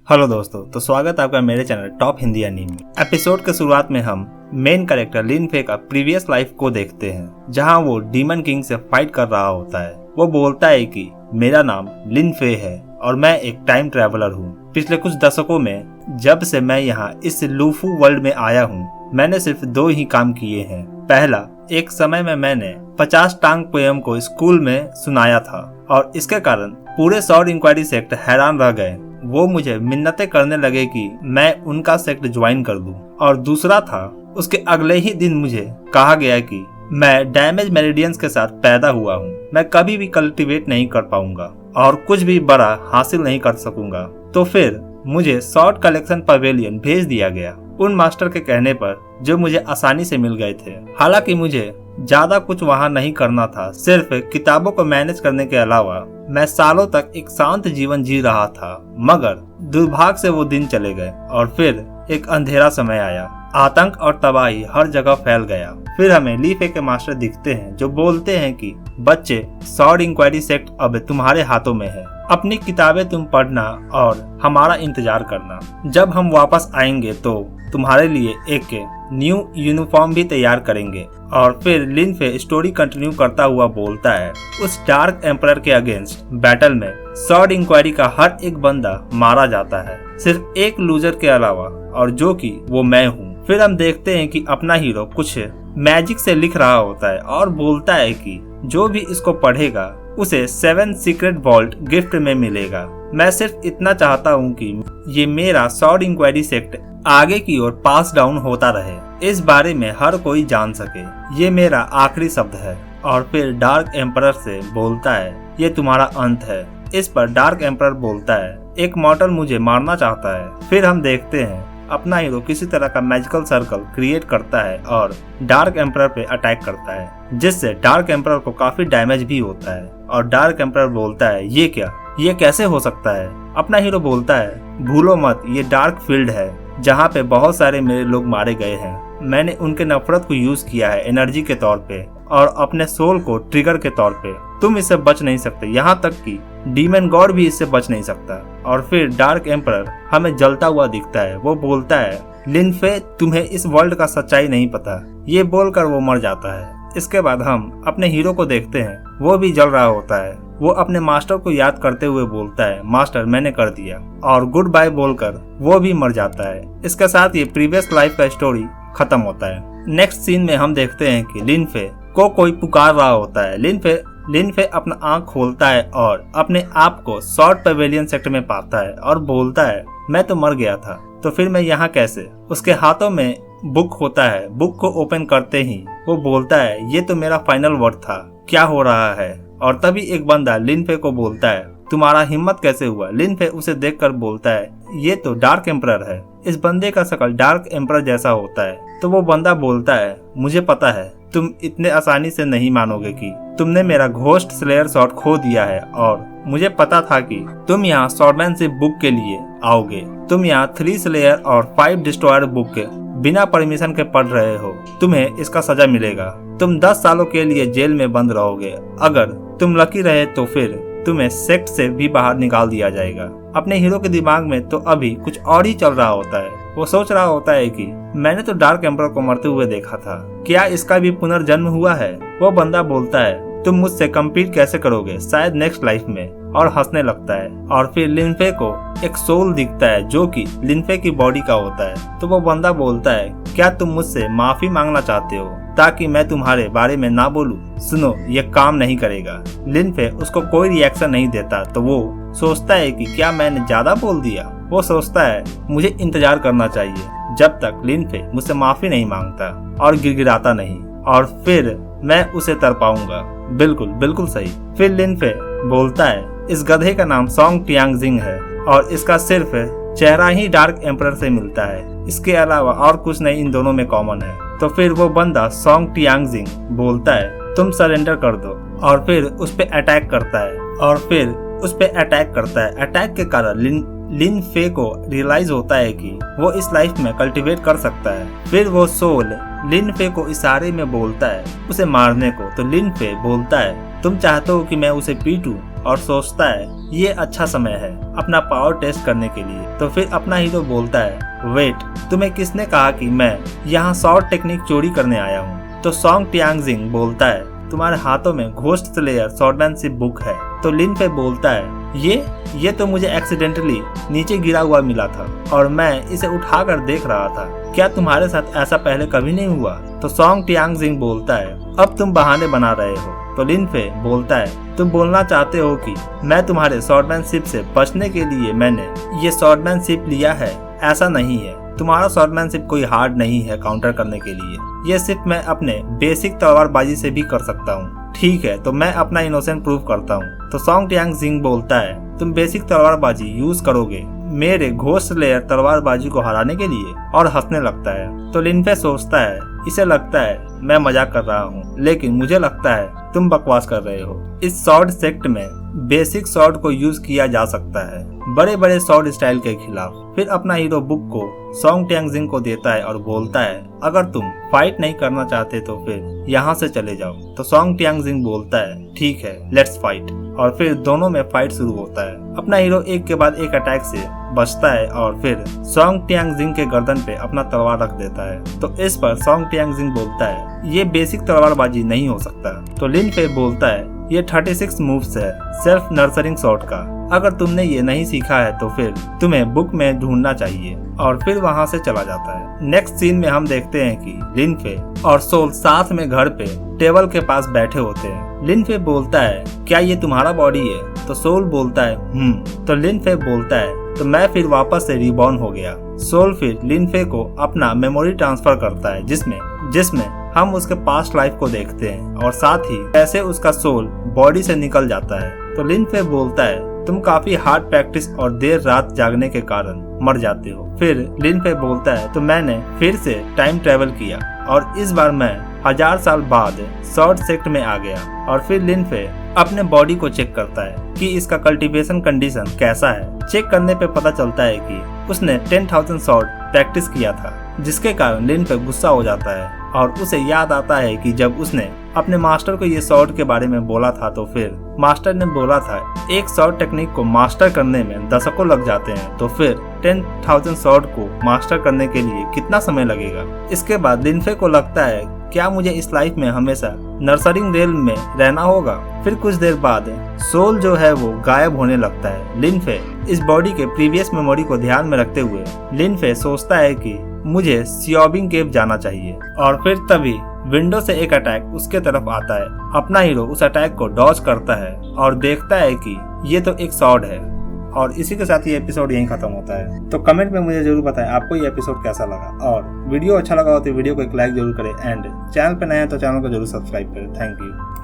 Hello दोस्तों, तो स्वागत है आपका मेरे channel top Hindi anime. Episode के शुरुआत में हम मेन कैरेक्टर लिन फे का प्रीवियस लाइफ को देखते हैं, जहां वो डीमन किंग से फाइट कर रहा होता है। वो बोलता है कि मेरा नाम लिन फे है और मैं एक टाइम ट्रैवलर हूँ। पिछले कुछ दशकों में जब से मैं यहाँ इस लूफू वर्ल्ड में आया हूँ, मैंने सिर्फ 2 ही काम किए हैं। पहला, एक समय में मैंने 50 टांग पोयम को स्कूल में सुनाया था और इसके कारण पूरे सॉर्ड इंक्वायरी सेक्ट हैरान रह गए। वो मुझे मिन्नतें करने लगे कि मैं उनका सेक्ट ज्वाइन कर दूं। और दूसरा था, उसके अगले ही दिन मुझे कहा गया कि मैं डैमेज मेरिडियंस के साथ पैदा हुआ हूं, मैं कभी भी कल्टीवेट नहीं कर पाऊंगा और कुछ भी बड़ा हासिल नहीं कर सकूंगा। तो फिर मुझे सॉर्ड कलेक्शन पवेलियन भेज दिया गया, उन मास्टर के कहने पर जो मुझे आसानी से मिल गए थे। हालांकि मुझे ज्यादा कुछ वहां नहीं करना था, सिर्फ किताबों को मैनेज करने के अलावा मैं सालों तक एक शांत जीवन जी रहा था। मगर दुर्भाग्य से वो दिन चले गए और फिर एक अंधेरा समय आया। आतंक और तबाही हर जगह फैल गया। फिर हमें ली फे के मास्टर दिखते हैं जो बोलते हैं कि बच्चे, सॉर्ड इंक्वायरी सेक्ट अब तुम्हारे हाथों में है। अपनी किताबें तुम पढ़ना और हमारा इंतजार करना। जब हम वापस आएंगे तो तुम्हारे लिए एक न्यू यूनिफॉर्म भी तैयार करेंगे। और फिर लिन फे स्टोरी कंटिन्यू करता हुआ बोलता है, उस डार्क एम्परर के अगेंस्ट बैटल में सॉर्ड इंक्वायरी का हर एक बंदा मारा जाता है, सिर्फ एक लूजर के अलावा, और जो कि वो मैं हूँ। फिर हम देखते हैं कि अपना हीरो कुछ मैजिक से लिख रहा होता है और बोलता है कि जो भी इसको पढ़ेगा उसे 7 सीक्रेट वॉल्ट गिफ्ट में मिलेगा। मैं सिर्फ इतना चाहता हूँ कि ये मेरा सॉर्ड इंक्वायरी सेक्ट आगे की ओर पास डाउन होता रहे, इस बारे में हर कोई जान सके। ये मेरा आखिरी शब्द है। और फिर डार्क एम्परर से बोलता है, ये तुम्हारा अंत है। इस पर डार्क एम्परर बोलता है, एक मॉर्टल मुझे मारना चाहता है। फिर हम देखते हैं अपना हीरो किसी तरह का मैजिकल सर्कल क्रिएट करता है और डार्क एम्परर पे अटैक करता है, जिससे डार्क एम्परर को काफी डैमेज भी होता है। और डार्क एम्परर बोलता है, ये क्या, ये कैसे हो सकता है? अपना हीरो बोलता है, भूलो मत, ये डार्क फील्ड है जहाँ पे बहुत सारे मेरे लोग मारे गए हैं। मैंने उनके नफरत को यूज किया है एनर्जी के तौर पे और अपने सोल को ट्रिगर के तौर पे। तुम इससे बच नहीं सकते, यहाँ तक कि डीमन गॉड भी इससे बच नहीं सकता। और फिर डार्क एम्परर हमें जलता हुआ दिखता है। वो बोलता है, लिन फे, तुम्हें इस वर्ल्ड का सच्चाई नहीं पता। ये बोलकर वो मर जाता है। इसके बाद हम अपने हीरो को देखते हैं, वो भी जल रहा होता है। वो अपने मास्टर को याद करते हुए बोलता है, मास्टर मैंने कर दिया, और गुड बाय बोलकर वो भी मर जाता है। इसके साथ ये प्रीवियस लाइफ का स्टोरी खत्म होता है। नेक्स्ट सीन में हम देखते हैं कि लिन फे को कोई पुकार रहा होता है। लिन फे अपना आंख खोलता है और अपने आप को सॉर्ड पवेलियन सेक्टर में पाता है और बोलता है, मैं तो मर गया था, तो फिर मैं यहाँ कैसे? उसके हाथों में बुक होता है। बुक को ओपन करते ही वो बोलता है, ये तो मेरा फाइनल वर्ड था, क्या हो रहा है? और तभी एक बंदा लिन फे को बोलता है, तुम्हारा हिम्मत कैसे हुआ? लिन फे उसे देखकर बोलता है, ये तो डार्क एम्परर है। इस बंदे का शक्ल डार्क एम्परर जैसा होता है। तो वो बंदा बोलता है, मुझे पता है तुम इतने आसानी से नहीं मानोगे कि तुमने मेरा घोस्ट स्लेयर शॉट खो दिया है, और मुझे पता था कि तुम यहाँ स्वॉर्डमैनशिप बुक के लिए आओगे। तुम यहाँ 3 स्लेयर और 5 डिस्ट्रॉयर बुक के बिना परमिशन के पढ़ रहे हो। तुम्हें इसका सजा मिलेगा। तुम 10 सालों के लिए जेल में बंद रहोगे। अगर तुम लकी रहे तो फिर तुम्हें सेक्ट से भी बाहर निकाल दिया जाएगा। अपने हीरो के दिमाग में तो अभी कुछ और ही चल रहा होता है। वो सोच रहा होता है कि मैंने तो डार्क एम्परर को मरते हुए देखा था, क्या इसका भी पुनर्जन्म हुआ है? वो बंदा बोलता है, तुम मुझसे कम्पीट कैसे करोगे, शायद नेक्स्ट लाइफ में, और हंसने लगता है। और फिर लिन फे को एक सोल दिखता है जो कि लिन फे की बॉडी का होता है। तो वो बंदा बोलता है, क्या तुम मुझसे माफी मांगना चाहते हो ताकि मैं तुम्हारे बारे में ना बोलूं? सुनो, ये काम नहीं करेगा। लिन फे उसको कोई रिएक्शन नहीं देता। तो वो सोचता है कि क्या मैंने ज्यादा बोल दिया? वो सोचता है, मुझे इंतजार करना चाहिए जब तक लिन फे मुझसे माफी नहीं मांगता और गिड़गिड़ाता नहीं, और फिर मैं उसे तर पाऊंगा। बिल्कुल बिल्कुल सही। फिर लिन फे बोलता है, इस गधे का नाम सोंग टियांगजिंग है और इसका सिर्फ चेहरा ही डार्क एम्परर से मिलता है, इसके अलावा और कुछ नहीं इन दोनों में कॉमन है। तो फिर वो बंदा सोंग टियांगजिंग बोलता है, तुम सरेंडर कर दो, और फिर उस पे अटैक करता है। अटैक के कारण लिन फे को रियलाइज होता है कि वो इस लाइफ में कल्टीवेट कर सकता है। फिर वो सोल लिन फे को इशारे में बोलता है उसे मारने को। तो लिन फे बोलता है, तुम चाहते हो कि मैं उसे पीटूं? और सोचता है ये अच्छा समय है अपना पावर टेस्ट करने के लिए। तो फिर अपना हीरो बोलता है, वेट, तुम्हें किसने कहा कि मैं यहाँ शॉर्ट टेक्निक चोरी करने आया हूँ? तो सॉन्ग टियांगजिंग बोलता है, तुम्हारे हाथों में घोस्ट स्लेयर स्वॉर्डमैनशिप बुक है। तो लिन फे बोलता है, ये तो मुझे एक्सीडेंटली नीचे गिरा हुआ मिला था और मैं इसे उठाकर देख रहा था। क्या तुम्हारे साथ ऐसा पहले कभी नहीं हुआ? तो सॉन्ग टियांगजिंग बोलता है, अब तुम बहाने बना रहे हो। तो लिन फे बोलता है, तुम बोलना चाहते हो कि मैं तुम्हारे स्वॉर्डमैनशिप से बचने के लिए मैंने ये स्वॉर्डमैनशिप लिया है? ऐसा नहीं है, तुम्हारा स्वॉर्डमैनशिप कोई हार्ड नहीं है काउंटर करने के लिए। ये सिर्फ मैं अपने बेसिक तलवारबाजी से भी कर सकता हूँ। ठीक है, तो मैं अपना इनोसेंट प्रूव करता हूँ। तो सॉन्ग टियांगजिंग बोलता है, तुम बेसिक तलवारबाजी यूज करोगे मेरे घोस्ट स्लेयर तलवारबाजी को हराने के लिए? और हंसने लगता है। तो लिन फे सोचता है, इसे लगता है मैं मजाक कर रहा हूँ, लेकिन मुझे लगता है तुम बकवास कर रहे हो। इस शॉर्ट सेक्ट में बेसिक शॉर्ट को यूज किया जा सकता है बड़े बड़े शॉर्ट स्टाइल के खिलाफ। फिर अपना हीरो बुक को सॉन्ग टियांगजिंग को देता है और बोलता है, अगर तुम फाइट नहीं करना चाहते तो फिर यहाँ से चले जाओ। तो सॉन्ग टियांगजिंग बोलता है, ठीक है, लेट्स फाइट। और फिर दोनों में फाइट शुरू होता है। अपना हीरो एक के बाद एक अटैक से बचता है और फिर सॉन्ग टियांगजिंग के गर्दन पे अपना तलवार रख देता है। तो इस पर सॉन्ग टियांगजिंग बोलता है, ये बेसिक तलवारबाजी नहीं हो सकता। तो लिन फे बोलता है, ये 36 मूव्स है सेल्फ नर्सरिंग शॉट का। अगर तुमने ये नहीं सीखा है तो फिर तुम्हें बुक में ढूंढना चाहिए। और फिर वहाँ से चला जाता है। नेक्स्ट सीन में हम देखते हैं कि लिन फे और सोल साथ में घर पे टेबल के पास बैठे होते हैं। लिन फे बोलता है, क्या ये तुम्हारा बॉडी है? तो सोल बोलता है, तो लिन फे बोलता है, तो मैं फिर वापस से रिबॉर्न हो गया। सोल फिर लिन फे को अपना मेमोरी ट्रांसफर करता है जिसमें हम उसके पास्ट लाइफ को देखते हैं और साथ ही कैसे उसका सोल बॉडी से निकल जाता है। तो लिन फे बोलता है, तुम काफी हार्ड प्रैक्टिस और देर रात जागने के कारण मर जाते हो। फिर लिन फे बोलता है, तो मैंने फिर से टाइम ट्रेवल किया और इस बार मैं 1000 साल बाद शॉर्ट सेक्ट में आ गया। और फिर लिन फे अपने बॉडी को चेक करता है कि इसका कल्टीवेशन कंडीशन कैसा है। चेक करने पे पता चलता है कि उसने 10,000 शॉट प्रैक्टिस किया था, जिसके कारण लिन फे गुस्सा हो जाता है और उसे याद आता है कि जब उसने अपने मास्टर को ये शॉट के बारे में बोला था तो फिर मास्टर ने बोला था एक शॉट टेक्निक को मास्टर करने में दशकों लग जाते हैं, तो फिर 10,000 शॉट को मास्टर करने के लिए कितना समय लगेगा। इसके बाद लिन फे को लगता है, क्या मुझे इस लाइफ में हमेशा नर्सरिंग रेल में रहना होगा? फिर कुछ देर बाद सोल जो है वो गायब होने लगता है। लिन फे इस बॉडी के प्रीवियस मेमोरी को ध्यान में रखते हुए लिन फे सोचता है कि मुझे सियोबिंग केव जाना चाहिए। और फिर तभी विंडो से एक अटैक उसके तरफ आता है। अपना हीरो उस अटैक को डॉज करता है और देखता है कि ये तो एक स्वॉर्ड है। और इसी के साथ ये एपिसोड यहीं खत्म होता है। तो कमेंट में मुझे जरूर बताएं आपको ये एपिसोड कैसा लगा, और वीडियो अच्छा लगा हो तो वीडियो को एक लाइक जरूर करें एंड चैनल पे नए हैं तो चैनल को जरूर सब्सक्राइब करें। Thank you.